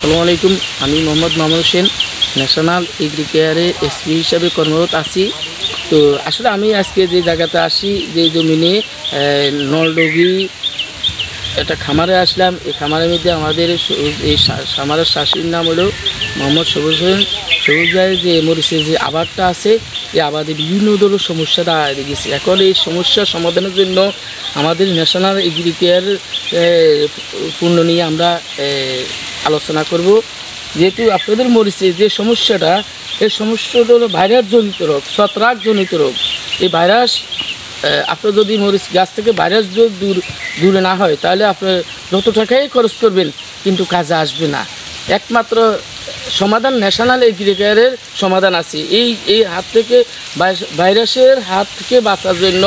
আসসালামু আলাইকুম। আমি মোহাম্মদ মামুন হোসেন, ন্যাশনাল এগ্রিকেয়ারে এসপি হিসাবে কর্মরত আছি। তো আসলে আমি আজকে যে জায়গাতে আসি, যে জমিনে নলডগি একটা খামারে আসলাম। এই খামারের মধ্যে আমাদের এই খামারের শাশুড়ির নাম হলো মোহাম্মদ সবুজ হোসেন। সবুজ ভাইয়ের যে মরিচের যে আবাদটা আছে, এই আবাদে বিভিন্ন ধরনের সমস্যা দেখা গেছে। এখন এই সমস্যার সমাধানের জন্য আমাদের ন্যাশনাল এগ্রিকেয়ার পণ্য নিয়ে আমরা আলোচনা করব। যেহেতু আপনাদের মরিচে যে সমস্যাটা, এই সমস্যাটা হলো ভাইরাস জনিত রোগ, ছত্রাক জনিত রোগ। এই ভাইরাস আপনার যদি মরিচ গাছ থেকে ভাইরাস যদি দূরে না হয়, তাহলে আপনার যত টাকাই খরচ করবেন কিন্তু কাজে আসবে না। একমাত্র সমাধান ন্যাশনাল এগ্রিকেয়ারের সমাধান আছে। এই হাত থেকে, ভাইরাসের হাত থেকে বাঁচার জন্য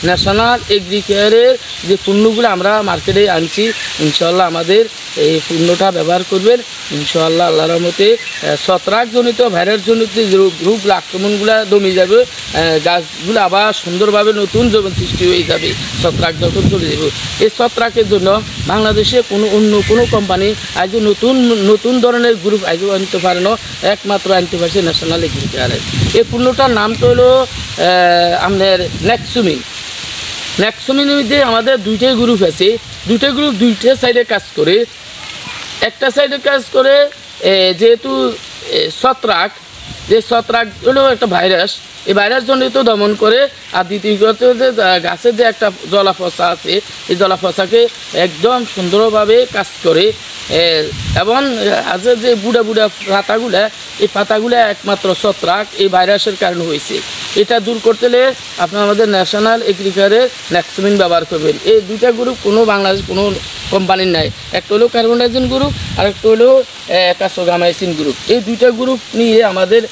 ন্যাশনাল এগ্রিকেয়ারের যে পণ্যগুলো আমরা মার্কেটে আনছি, ইনশাআল্লাহ আমাদের এই পণ্যটা ব্যবহার করবেন। ইনশাআল্লাহ আল্লাহর রহমতে ছত্রাকজনিত ভাইরাসজনিত যে রোগ আক্রমণগুলো দমে যাবে, গাছগুলো আবার সুন্দরভাবে নতুন জীবন সৃষ্টি হয়ে যাবে। ছত্রাক যখন চলে যাবে, এই ছত্রাকের জন্য বাংলাদেশে অন্য কোনো কোম্পানি আজ নতুন ধরনের গ্রুপ আজও আনতে পারে না, একমাত্র আনতে পারছে ন্যাশনাল এগ্রিকেয়ারের। এই পণ্যটার নামটা হলো আপনার নেক্সুমিন। নেক্সুমিনের মধ্যে আমাদের দুইটাই গ্রুপ আছে। দুইটা গ্রুপ দুইটা সাইডে কাজ করে। একটা সাইডে কাজ করে যেহেতু ছত্রাক, যে ছত্রাক হলো একটা ভাইরাস, এই ভাইরাস জনিত দমন করে। আর দ্বিতীয়ত যে গাছের যে একটা জলাপচা আছে, এই জলাপচাকে একদম সুন্দরভাবে কাজ করে। এবং আছে যে বুড়া পাতাগুলা, এই পাতাগুলা একমাত্র ছত্রাক এই ভাইরাসের কারণে হয়েছে। এটা দূর করতে হলে আপনার আমাদের ন্যাশনাল এগ্রিকারের নেক্সুমিন ব্যবহার করবেন। এই দুইটা গ্রুপ কোনো বাংলাদেশ কোনো কোম্পানির নাই। একটা হলো কার্বনডাইজিন গ্রুপ, আর একটা হলো কার্বোগামাইসিন গ্রুপ। এই দুইটা গ্রুপ নিয়ে আমাদের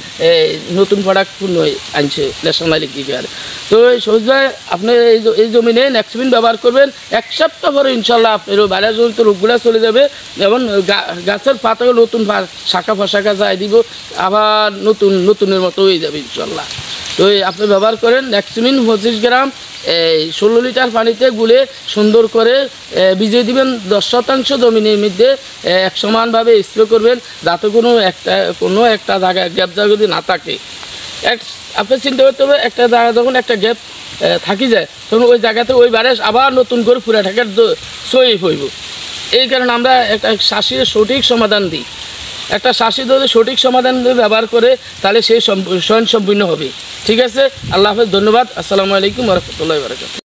নতুন প্রোডাক্ট পূর্ণ আনছে ন্যাশনাল এগ্রিকার। তো সহজ ভাই, আপনি এই জমিনে নেক্সুমিন ব্যবহার করবেন। এক সপ্তাহ পরে ইনশাল্লাহ আপনার ভাইরাসজনিত রোগগুলো চলে যাবে এবং গাছের পাতাগুলো নতুন শাখা ফাঁকা যায় দিব, আবার নতুনের মতো হয়ে যাবে ইনশাল্লাহ। তো আপনি ব্যবহার করেন নেক্সুমিন 25 গ্রাম 16 লিটার পানিতে গুলে সুন্দর করে ভিজিয়ে দিবেন। 10% জমিনের মধ্যে এক সমানভাবে স্প্রে করবেন, যাতে কোনো একটা জায়গায় গ্যাপ যদি না থাকে। আপনি চিন্তা করতে হবে, একটা জায়গা যখন একটা গ্যাপ থাকি যায়, তখন ওই জায়গাতে ওই ভাইরাস আবার নতুন করে পুরা ঢাকার সই হইব। এই কারণে আমরা একটা শ্বাসের সঠিক সমাধান দিই। একটা শ্বাসি যদি সঠিক সমাধান ব্যবহার করে, তাহলে সেই স্বয়ংসম্পূর্ণ হবে। ঠিক আছে, আল্লাহ হাফেজ, ধন্যবাদ। আসসালামু আলাইকুম ওয়া রাহমাতুল্লাহি ওয়া বারাকাতুহু।